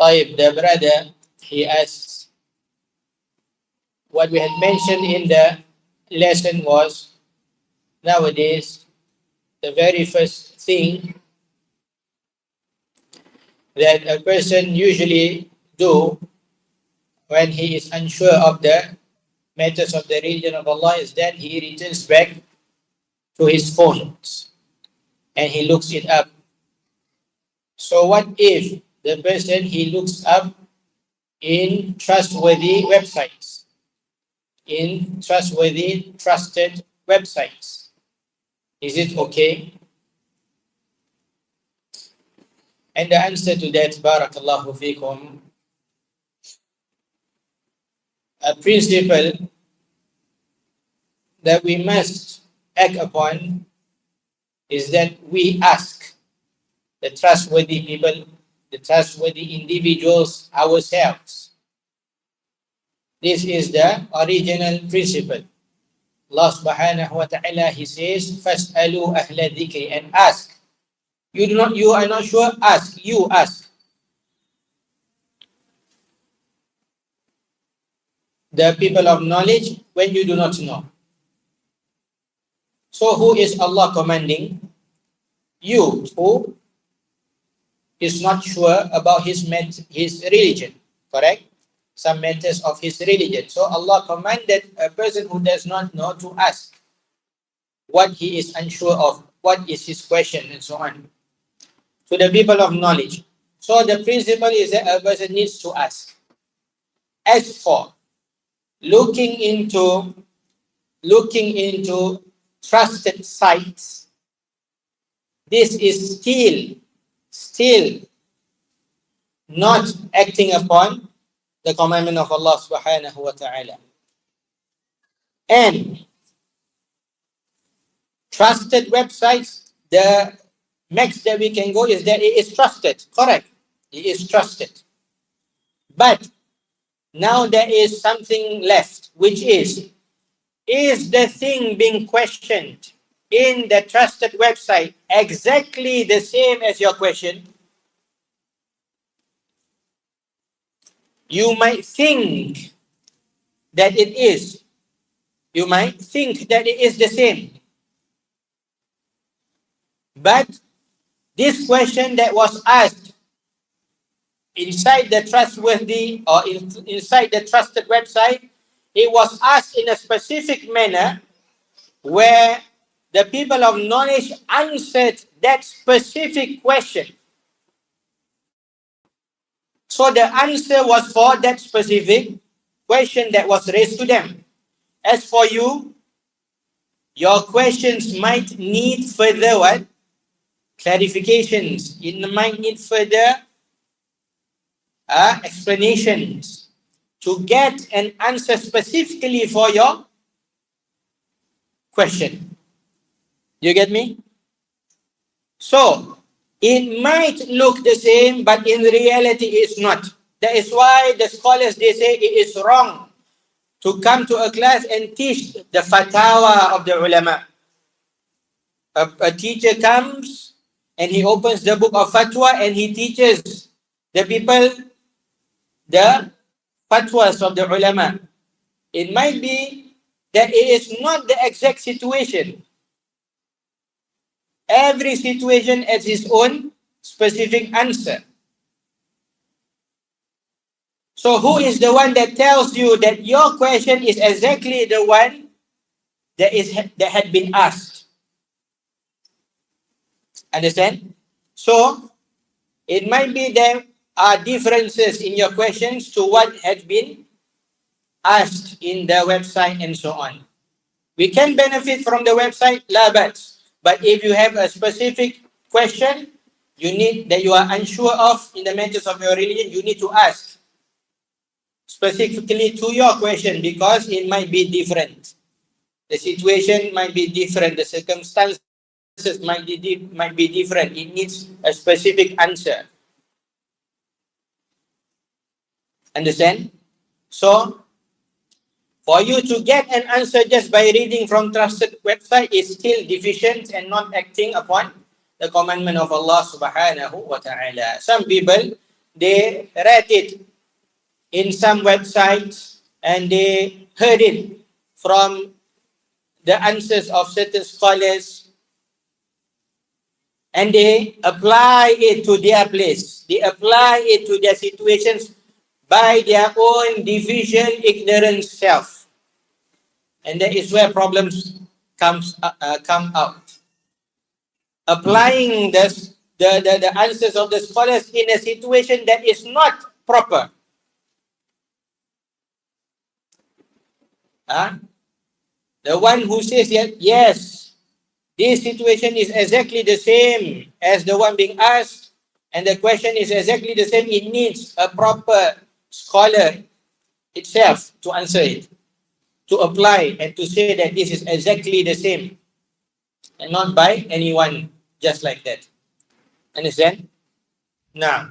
The brother, he asks, what we had mentioned in the lesson was, nowadays, the very first thing that a person usually do when he is unsure of the matters of the religion of Allah is that he returns back to his phones and he looks it up. So what if the person, he looks up in trustworthy websites, in trustworthy, trusted websites? Is it okay? And the answer to that, barakallahu fikum, a principle that we must act upon is that we ask the trustworthy people, the trustworthy individuals ourselves. This is the original principle. Allah subhanahu wa ta'ala, he says, فَاسْأَلُوا أَهْلَ الذِّكْرِ, and ask. You are not sure, ask. You ask. The people of knowledge when you do not know. So who is Allah commanding? You, who is not sure about his religion, correct? Some matters of his religion. So Allah commanded a person who does not know to ask what he is unsure of, what is his question, and so on, to the people of knowledge. So the principle is that a person needs to ask. As for looking into trusted sites, this is still not acting upon the commandment of Allah subhanahu wa ta'ala. And trusted websites, the max that we can go is that it is trusted, correct? It is trusted. But now there is something left, which is the thing being questioned in the trusted website exactly the same as your question? You might think that it is. You might think that it is the same. But this question that was asked inside the trustworthy or inside the trusted website, it was asked in a specific manner where the people of knowledge answered that specific question. So the answer was for that specific question that was raised to them. As for you, your questions might need further what? Clarifications. It might need further explanations to get an answer specifically for your question. You get me? So it might look the same, but in reality it's not. That is why the scholars, they say it is wrong to come to a class and teach the fatwa of the ulama. A teacher comes and he opens the book of fatwa and he teaches the people the fatwas of the ulama. It might be that it is not the exact situation. Every situation has its own specific answer. So who is the one that tells you that your question is exactly the one that had been asked? Understand? So it might be there are differences in your questions to what had been asked in the website and so on. We can benefit from the website, la ba'as. But if you have a specific question that you are unsure of in the matters of your religion, you need to ask specifically to your question, because it might be different. The situation might be different. The circumstances might be different. It needs a specific answer. Understand? So, for you to get an answer just by reading from trusted website is still deficient and not acting upon the commandment of Allah subhanahu wa ta'ala. Some people, they read it in some websites and they heard it from the answers of certain scholars and they apply it to their place. They apply it to their situations by their own deficient, ignorant self. And that is where problems come out. Applying the answers of the scholars in a situation that is not proper. The one who says that, yes, this situation is exactly the same as the one being asked, and the question is exactly the same, it needs a proper scholar itself to answer it, to apply and to say that this is exactly the same, and not by anyone just like that. Understand? Now,